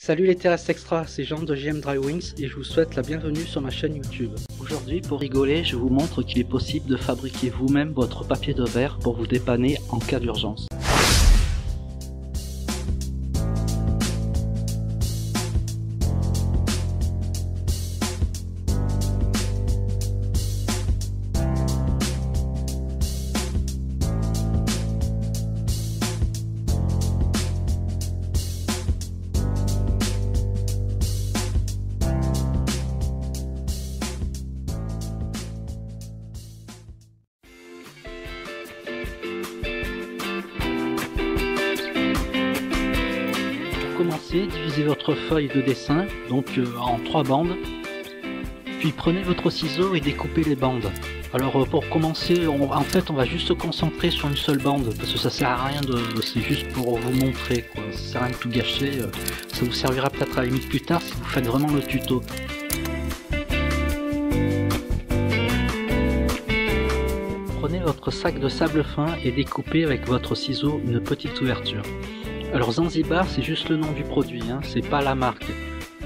Salut les terrestres extra, c'est Jean de JM Drywings et je vous souhaite la bienvenue sur ma chaîne YouTube. Aujourd'hui, pour rigoler, je vous montre qu'il est possible de fabriquer vous-même votre papier de verre pour vous dépanner en cas d'urgence. Pour commencer, divisez votre feuille de dessin en 3 bandes, puis prenez votre ciseau et découpez les bandes. Alors pour commencer, on va juste se concentrer sur une seule bande, parce que ça sert à rien c'est juste pour vous montrer, quoi. Ça sert à rien de tout gâcher, ça vous servira peut-être à la limite plus tard si vous faites vraiment le tuto. Prenez votre sac de sable fin et découpez avec votre ciseau une petite ouverture. Alors Zanzibar, c'est juste le nom du produit, hein, c'est pas la marque.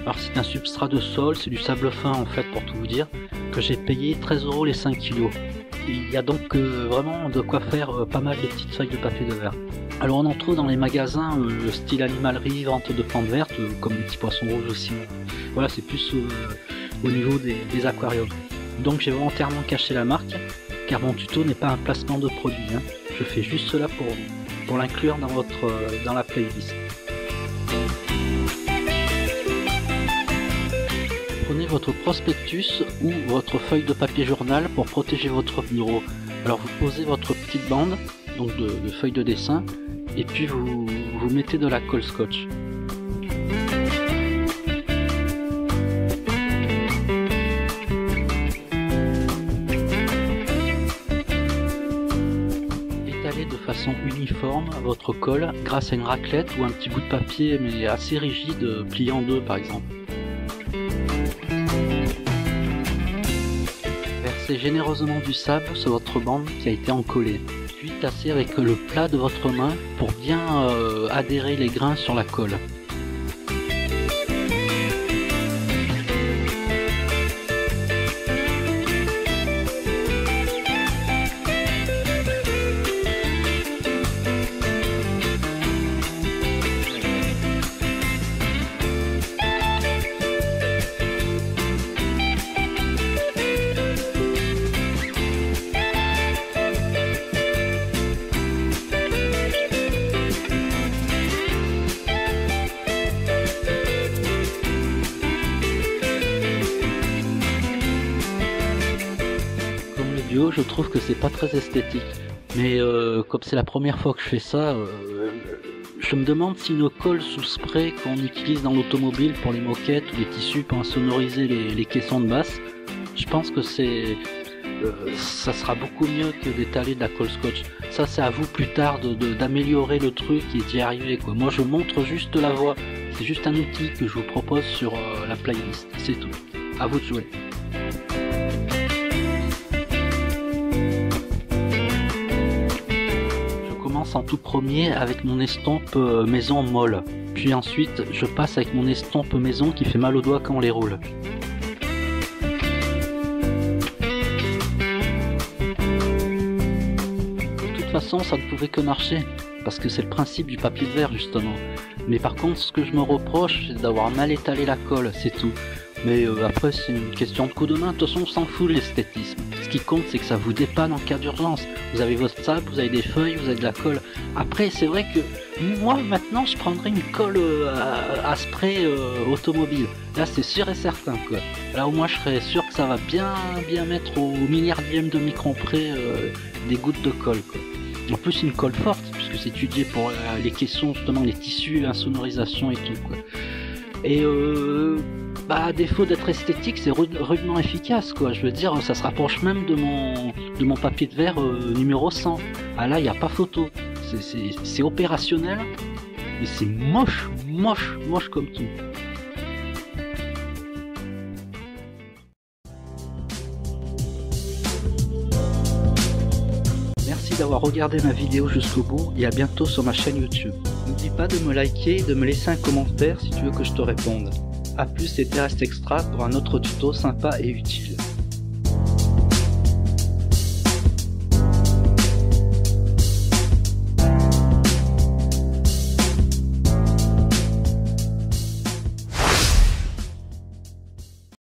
Alors c'est un substrat de sol, c'est du sable fin en fait pour tout vous dire, que j'ai payé 13 € les 5 kg. Il y a donc vraiment de quoi faire pas mal de petites feuilles de papier de verre. Alors on en trouve dans les magasins style animalerie, vente de plantes vertes, comme les petits poissons rouges aussi. Voilà, c'est plus au niveau des aquariums. Donc j'ai volontairement caché la marque, car mon tuto n'est pas un placement de produit, hein. Je fais juste cela pour l'inclure dans la playlist. Prenez votre prospectus ou votre feuille de papier journal pour protéger votre bureau. Alors vous posez votre petite bande donc de feuilles de dessin et puis vous mettez de la colle scotch. Étalez de façon uniforme votre colle grâce à une raclette ou un petit bout de papier mais assez rigide plié en deux par exemple. Versez généreusement du sable sur votre bande qui a été encollée. Puis tassez avec le plat de votre main pour bien adhérer les grains sur la colle. Je trouve que c'est pas très esthétique, mais comme c'est la première fois que je fais ça, je me demande si une colle sous spray qu'on utilise dans l'automobile pour les moquettes ou les tissus pour insonoriser les caissons de basse, je pense que ça sera beaucoup mieux que d'étaler de la colle scotch. Ça c'est à vous plus tard d'améliorer le truc et d'y arriver, quoi. Moi je montre juste la voie, c'est juste un outil que je vous propose sur la playlist, c'est tout. À vous de jouer. En tout premier avec mon estompe maison molle, puis ensuite je passe avec mon estompe maison qui fait mal aux doigts quand on les roule. De toute façon ça ne pouvait que marcher, parce que c'est le principe du papier de verre justement. Mais par contre ce que je me reproche c'est d'avoir mal étalé la colle, c'est tout. Mais après c'est une question de coup de main, de toute façon on s'en fout de l'esthétisme. Ce qui compte c'est que ça vous dépanne en cas d'urgence. Vous avez votre sable, vous avez des feuilles, vous avez de la colle. Après c'est vrai que moi maintenant je prendrais une colle à spray automobile. Là c'est sûr et certain quoi. Là au moins je serais sûr que ça va bien mettre au milliardième de micron près des gouttes de colle, quoi. En plus une colle forte puisque c'est étudié pour les caissons justement, les tissus, l'insonorisation et tout, quoi. Et à défaut d'être esthétique, c'est rudement efficace, quoi. Je veux dire, ça se rapproche même de mon papier de verre numéro 100. Ah là, il n'y a pas photo. C'est opérationnel, mais c'est moche comme tout. Merci d'avoir regardé ma vidéo jusqu'au bout et à bientôt sur ma chaîne YouTube. n'oublie pas de me liker et de me laisser un commentaire si tu veux que je te réponde. A plus et Terrestre Extra pour un autre tuto sympa et utile.